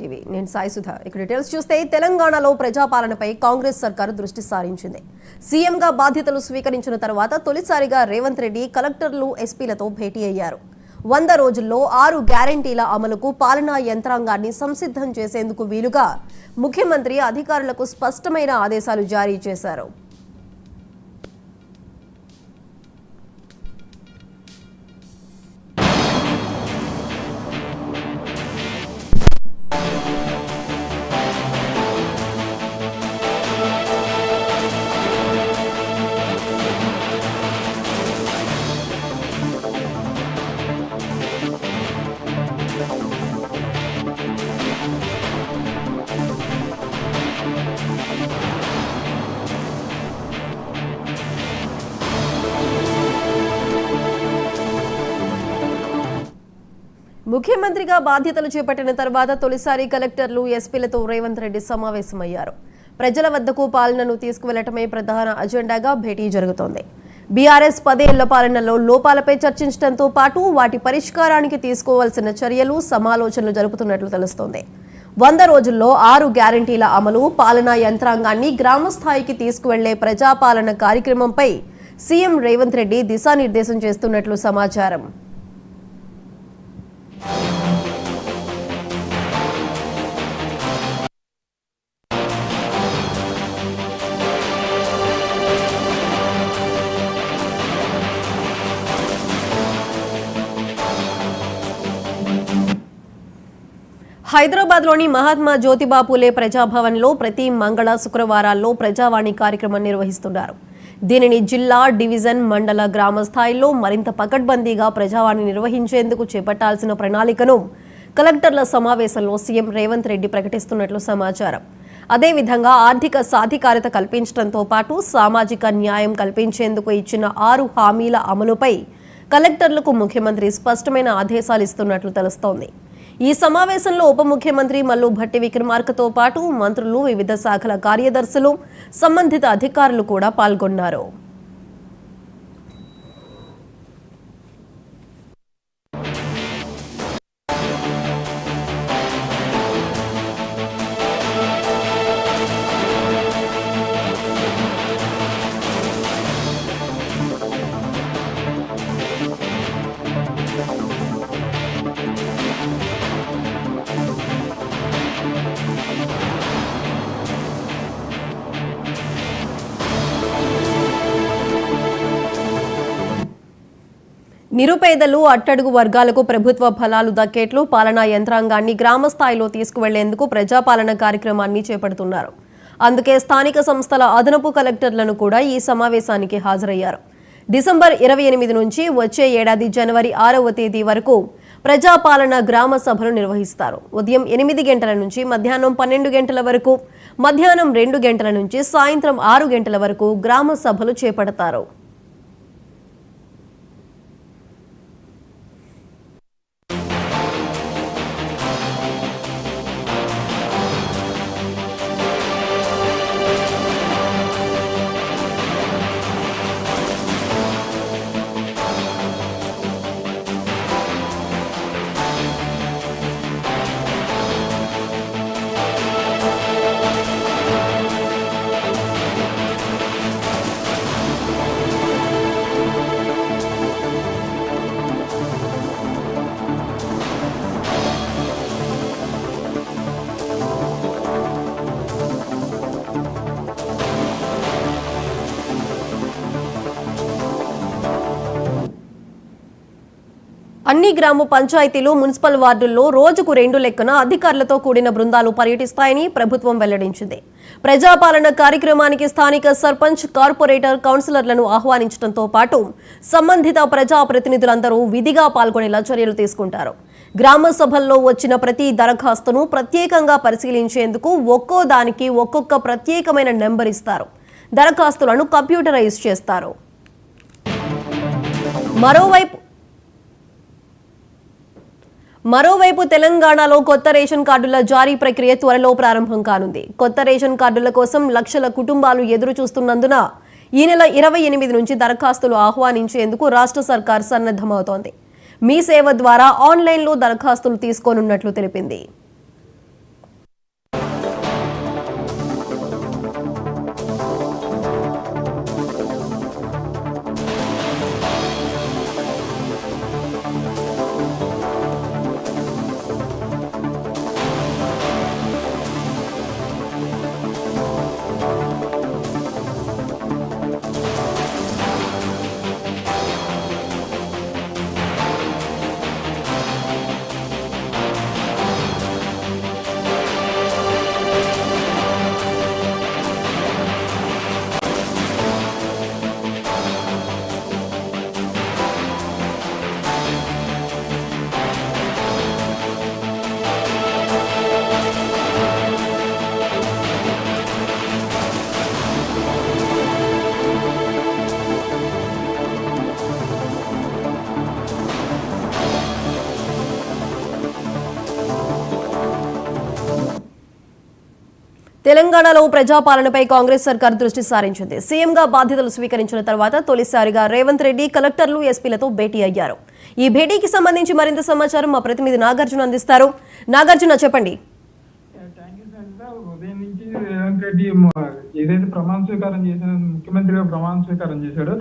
TV నేను సాయి సుధా ఇక details చూస్తే తెలంగాణలో ప్రజాపాలనపై కాంగ్రెస్ సర్కారు దృష్టి సారించింది. సీఎంగా బాధ్యతలు స్వీకరించిన తర్వాత తొలిసారిగా రేవంత్ రెడ్డి కలెక్టర్లు ఎస్పీలతో భేటీ అయ్యారు. 100 రోజుల్లో 6 గ్యారెంటీల అమలుకు పాలనా యంత్రాంగాన్ని సంసిద్ధం చేసేందుకు వీలుగా ముఖ్యమంత్రి అధికారులకు స్పష్టమైన ఆదేశాలు జారీ చేశారు. ముఖ్యమంత్రిగా బాధ్యతలు చేపట్టిన తర్వాత తొలిసారి కలెక్టర్లు ఎస్పీలతో రేవంత్ రెడ్డి సమావేశమయ్యారు. ప్రజల వద్దకు పాలనను తీసుకువెళ్లటమే ప్రధాన అజెండాగా భేటీ జరుగుతోంది. బీఆర్ఎస్ 10 ఏళ్ల పాలనలో లోపాలపై చర్చించడంతో పాటు వాటి పరిష్కారానికి తీసుకోవాల్సిన చర్యలు సమాలోచనలు జరుపుతున్నట్లు తెలుస్తోంది. 100 రోజుల్లో 6 గ్యారెంటీల అమలు, పాలనా యంత్రాంగాన్ని గ్రామస్థాయికి తీసుకువెళ్లే ప్రజాపాలన కార్యక్రమంపై సీఎం రేవంత్ రెడ్డి దిశానిర్దేశం చేస్తున్నట్లు సమాచారం. హైదరాబాద్లోని మహాత్మా జ్యోతిబా పూలే ప్రజాభవన్లో ప్రతి మంగళ శుక్రవారాల్లో ప్రజావాణి కార్యక్రమం నిర్వహిస్తున్నారు. దీనిని జిల్లా, డివిజన్, మండల, గ్రామ స్థాయిలో మరింత పకడ్బందీగా ప్రజావాణి నిర్వహించేందుకు చేపట్టాల్సిన ప్రణాళికను కలెక్టర్ల సమావేశంలో సీఎం రేవంత్ రెడ్డి ప్రకటిస్తున్నట్లు సమాచారం. అదేవిధంగా ఆర్థిక సాధికారత కల్పించడంతో పాటు సామాజిక న్యాయం కల్పించేందుకు ఇచ్చిన 6 హామీల అమలుపై కలెక్టర్లకు ముఖ్యమంత్రి స్పష్టమైన ఆదేశాలు ఇస్తున్నట్లు తెలుస్తోంది. ఈ సమావేశంలో ఉప ముఖ్యమంత్రి మల్లు భట్టి విక్రమార్కతో పాటు మంత్రులు, వివిధ శాఖల కార్యదర్శులు, సంబంధిత అధికారులు కూడా పాల్గొన్నారు. నిరుపేదలు, అట్టడుగు వర్గాలకు ప్రభుత్వ ఫలాలు దక్కేట్లు పాలనా యంత్రాంగాన్ని గ్రామ స్థాయిలో తీసుకువెళ్లేందుకు ప్రజాపాలన కార్యక్రమాన్ని చేపడుతున్నారు. అందుకే స్థానిక సంస్థల అదనపు కలెక్టర్లను కూడా ఈ సమావేశానికి హాజరయ్యారు. డిసెంబర్ 28 నుంచి వచ్చే ఏడాది జనవరి 6వ తేదీ వరకు ప్రజాపాలన గ్రామ సభలు నిర్వహిస్తారు. ఉదయం 8 గంటల నుంచి మధ్యాహ్నం 12 గంటల వరకు, మధ్యాహ్నం 2 గంటల నుంచి సాయంత్రం 6 గంటల వరకు గ్రామ సభలు చేపడతారు. అన్ని గ్రామ పంచాయతీలు, మున్సిపల్ వార్డుల్లో రోజుకు 2 లెక్కన అధికారులతో కూడిన బృందాలు పర్యటిస్తాయని ప్రభుత్వం వెల్లడించింది. ప్రజాపాలన కార్యక్రమానికి స్థానిక సర్పంచ్, కార్పొరేటర్, కౌన్సిలర్లను ఆహ్వానించడంతో పాటు సంబంధిత ప్రజాప్రతినిధులందరూ విధిగా పాల్గొనేలా చర్యలు తీసుకుంటారు. గ్రామ సభల్లో వచ్చిన ప్రతి దరఖాస్తును ప్రత్యేకంగా పరిశీలించేందుకు ఒక్కో దానికి ఒక్కొక్క ప్రత్యేకమైన నెంబర్ ఇస్తారు. దరఖాస్తులను కంప్యూటరైజ్ చేస్తారు. మరోవైపు తెలంగాణలో కొత్త రేషన్ కార్డుల జారీ ప్రక్రియ త్వరలో ప్రారంభం కానుంది. కొత్త రేషన్ కార్డుల కోసం లక్షల కుటుంబాలు ఎదురు చూస్తున్నందున ఈ నెల 28 నుంచి దరఖాస్తులు ఆహ్వానించేందుకు రాష్ట్ర సర్కార్ సన్నద్ధమవుతోంది. మీ సేవ ద్వారా ఆన్లైన్లో దరఖాస్తులు తీసుకోనున్నట్లు తెలిపింది. తెలంగాణలో ప్రజాపాలనపై కాంగ్రెస్ సర్కార్ దృష్టి సారించింది. సీఎంగా బాధ్యతలు స్వీకరించిన తర్వాత తొలిసారిగా రేవంత్ రెడ్డి కలెక్టర్లు, ఎస్పీలతో భేటీ అయ్యారు. ఈ భేటీకి సంబంధించి మరింత సమాచారం మా ప్రతినిధి నాగార్జున అందిస్తారు. నాగార్జున, చెప్పండి. ఉదయం నుంచి రేవంత్ రెడ్డి ఏదైతే ప్రమాణ స్వీకారం చేసిన ముఖ్యమంత్రిగా ప్రమాణ స్వీకారం చేశాడో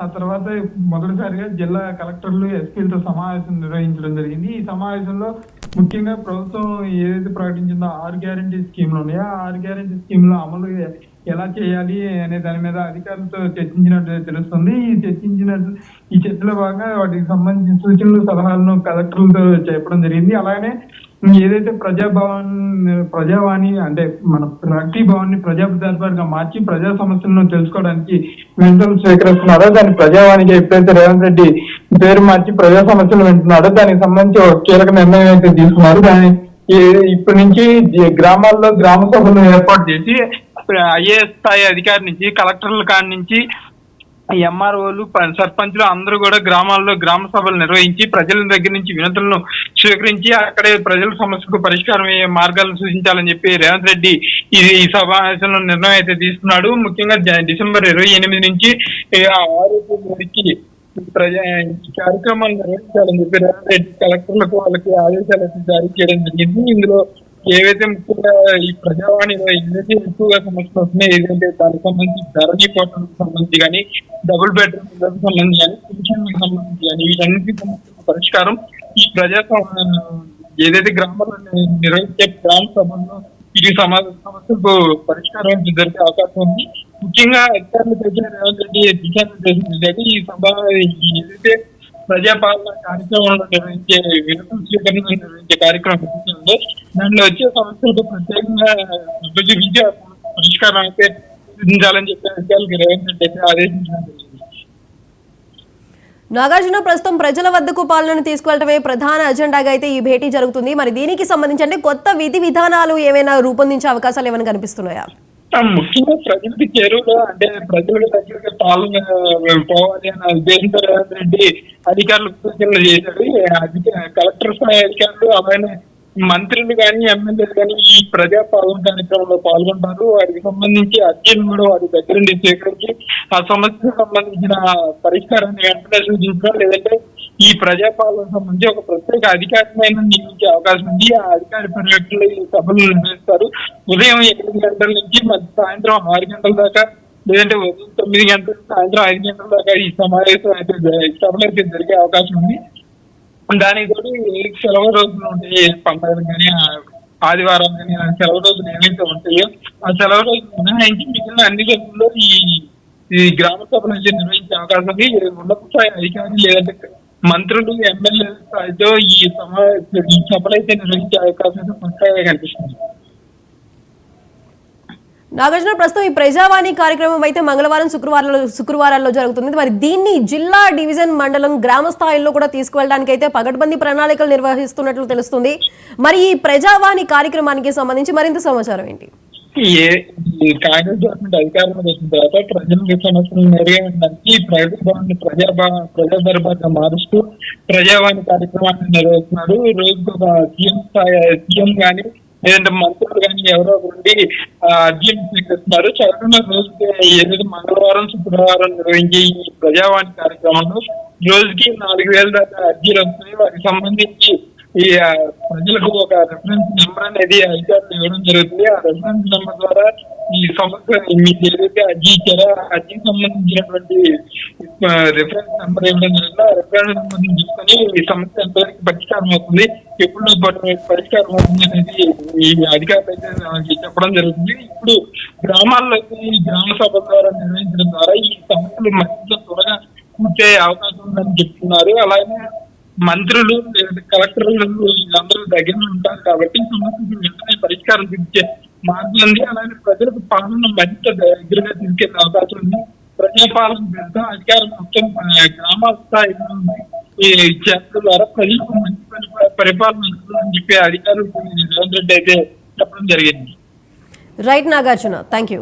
ఆ తర్వాత మొదటిసారిగా జిల్లా కలెక్టర్లు, ఎస్పీలతో సమావేశం నిర్వహించడం జరిగింది. ఈ సమావేశంలో ముఖ్యంగా ప్రభుత్వం ఏదైతే ప్రకటించిందో 6 గ్యారంటీ స్కీమ్లు ఉన్నాయో ఆ 6 గ్యారంటీ స్కీమ్ల అమలు ఎలా చేయాలి అనే దాని మీద అధికారులతో చర్చించినట్టు తెలుస్తుంది. ఈ చర్చలో భాగంగా వాటికి సంబంధించిన సూచనలు, సలహాలను కలెక్టర్లతో చెప్పడం జరిగింది. అలాగే ఏదైతే ప్రజావాణి అంటే మన ప్రగతి భవన్ ని ప్రజా దర్బార్గా మార్చి ప్రజా సమస్యలను తెలుసుకోవడానికి వినతులు స్వీకరిస్తున్నారో దాని ప్రజావాణికి ఎప్పుడైతే రేవంత్ రెడ్డి పేరు మార్చి ప్రజా సమస్యలు వింటున్నాడో దానికి సంబంధించి ఒక కీలక నిర్ణయం అయితే తీసుకున్నారు. దాని ఇప్పటి నుంచి గ్రామాల్లో గ్రామ సభలను ఏర్పాటు చేసి ఐఏఎస్ స్థాయి అధికారి నుంచి కలెక్టర్ల కాడి నుంచి ఎంఆర్ఓలు, సర్పంచ్లు అందరూ కూడా గ్రామాల్లో గ్రామ సభలు నిర్వహించి ప్రజల దగ్గర నుంచి వినతులను స్వీకరించి అక్కడే ప్రజల సమస్యకు పరిష్కారం అయ్యే మార్గాలను సూచించాలని చెప్పి రేవంత్ రెడ్డి ఈ సమావేశంలో నిర్ణయం అయితే తీసుకున్నాడు. ముఖ్యంగా డిసెంబర్ 28 నుంచి 6 వరకు కార్యక్రమాలు నిర్వహించాలని చెప్పి రేవంత్ రెడ్డి కలెక్టర్లకు వాళ్ళకి ఆదేశాలు అయితే జారీ చేయడం జరిగింది. ఇందులో ఏవైతే ముఖ్యంగా ఈ ప్రజావాణిలో ఏదైతే ఎక్కువగా సమస్యలు వస్తున్నాయి, ఏదైతే దానికి సంబంధించి ధరణి పోర్టల్కి సంబంధించి కానీ, డబుల్ బెడ్రూమ్ సంబంధించి కానీ, పెన్షన్లకు సంబంధించి కానీ వీటన్నిటికీ సంబంధించిన పరిష్కారం ఈ ఏదైతే గ్రామాల్లో నిర్వహించే గ్రామ సభల్లో వీటి సమస్యలకు పరిష్కారం జరిగే అవకాశం ఉంది. ముఖ్యంగా అధికారులు ప్రజల రేవంత్ రెడ్డి దిశానిర్దేశం ఏంటంటే ఈ సభ ఏదైతే ప్రజాపాలన కార్యక్రమంలో నిర్వహించే వినతుల స్వీకరణ నిర్వహించే కార్యక్రమం ఉందో దానిలో వచ్చే సమస్యలకు ప్రత్యేకంగా విభజించి పరిష్కారం అయితే సూచించాలని చెప్పి అధికారులకు రేవంత్ రెడ్డి అయితే ఆదేశించడం జరిగింది. నాగార్జున, ప్రస్తుతం ప్రజల వద్దకు పాలనను తీసుకువెళ్లడమే ప్రధాన అజెండాగా అయితే ఈ భేటీ జరుగుతుంది. మరి దీనికి సంబంధించి అంటే కొత్త విధి విధానాలు ఏమైనా రూపొందించే అవకాశాలు ఏమైనా కనిపిస్తున్నాయా? ముఖ్యంగా ప్రజలకి చేరువులో అంటే ప్రజలకు దగ్గరగా పాలన పోవాలి అన్న ఉద్దేశంతో రేవంత్ రెడ్డి అధికారులకు సూచనలు చేశాడు. కలెక్టర్ స్థాయి అధికారులు అలానే మంత్రులు కానీ, ఎమ్మెల్యేలు కానీ ఈ ప్రజా పాలన కార్యక్రమంలో పాల్గొంటారు. వారికి సంబంధించి అర్జీలు కూడా వారి దగ్గర నుండి స్వీకరించి ఆ సమస్యకు సంబంధించిన పరిష్కారాన్ని వెంటనే సూచించడం, లేదంటే ఈ ప్రజాపాలన సంబంధించి ఒక ప్రత్యేక అధికారిమైన నియమించే అవకాశం ఉంది. ఆ అధికారి పర్యవేక్షణలో ఈ సభలు నిర్వహిస్తారు. ఉదయం 8 గంటల నుంచి సాయంత్రం 6 గంటల దాకా, లేదంటే ఉదయం 9 గంటల సాయంత్రం 5 గంటల దాకా ఈ సమావేశం అయితే సభలు అయితే జరిగే అవకాశం ఉంది. దానికి తోడు సెలవు రోజులు ఉంటాయి, పండుగలు కానీ, ఆదివారం కానీ సెలవు రోజులు ఏవైతే ఉంటాయో ఆ సెలవు రోజులు మినహాయించి మిగిలిన అన్ని రోజుల్లో ఈ గ్రామ సభలు అయితే నిర్వహించే అవకాశం ఉంది. ఉన్నత స్థాయి అధికారులు లేదంటే మంత్రులు, ఎమ్మెల్యే స్థాయితో ఈ సభలు అయితే నిర్వహించే అవకాశం అయితే కొత్తగా కనిపిస్తుంది. నాగార్జున, ప్రస్తుతం ఈ ప్రజావాణి కార్యక్రమం అయితే మంగళవారం, శుక్రవారాల్లో జరుగుతుంది. మరి దీన్ని జిల్లా, డివిజన్, మండలం, గ్రామ స్థాయిలో కూడా తీసుకువెళ్ళడానికి అయితే పగడ్బందీ ప్రణాళికలు నిర్వహిస్తున్నట్లు తెలుస్తుంది. మరి ఈ ప్రజావాణి కార్యక్రమానికి సంబంధించి మరింత సమాచారం ఏంటి? కాంగ్రెస్ గవర్నమెంట్ అధికారంలోకి వచ్చిన తర్వాత ప్రజల సమస్యలు నెరవేర్చడానికి ప్రగతి భవన్ ప్రజా దర్బార్గా మారుస్తూ ప్రజావాణి కార్యక్రమాన్ని నిర్వహిస్తున్నారు. రోజుకు ఒక సీఎం కానీ లేదంటే మంత్రులు కానీ ఎవరో ఒకటి అర్జీలు స్వీకరిస్తున్నారు. చదువుకున్న రోజుకి ఏదైతే మంగళవారం, శుక్రవారం నిర్వహించే ఈ ప్రజావాణి కార్యక్రమంలో రోజుకి 4,000 దాకా అర్జీలు వస్తాయి. వాటికి సంబంధించి ఈ ప్రజలకు ఒక రెఫరెన్స్ నెంబర్ అనేది అధికారులు ఇవ్వడం జరుగుతుంది. ఆ రెఫరెన్స్ నెంబర్ ద్వారా ఈ సమస్య మీకు ఏదైతే అర్జీ ఇచ్చారో అర్జీకి సంబంధించినటువంటి రెఫరెన్స్ నెంబర్ ఇవ్వడం జరుగుతుంది. ఆ రెఫరెన్స్ నెంబర్ తీసుకొని ఈ సమస్య ఎంతవరకు పరిష్కారం అవుతుంది, ఎప్పుడు పరిష్కారం అవుతుంది అనేది ఈ అధికారులు అయితే చెప్పడం జరుగుతుంది. ఇప్పుడు గ్రామాల్లోకి గ్రామ సభ ద్వారా నిర్వహించడం ద్వారా ఈ సమస్యలు మరింత త్వరగా పూర్తయ్యే అవకాశం ఉందని చెప్తున్నారు. అలాగే మంత్రులు, కలెక్టర్లు వీళ్ళందరూ దగ్గర ఉంటారు కాబట్టి సమస్యకు వెంటనే పరిష్కారం చూపించే మార్గం ఉంది. అలాగే ప్రజలకు పాలన మరింత దగ్గరగా తీసుకెళ్లే అవకాశం ఉంది. ప్రజాపాలన పెడతా అధికారం మొత్తం గ్రామ స్థాయిలో ఈ చేపల ద్వారా ప్రజలకు మంచి పరిపాలన అని చెప్పి అధికారులు రేవంత్ రెడ్డి అయితే చెప్పడం జరిగింది. Right Nagarjuna, thank you.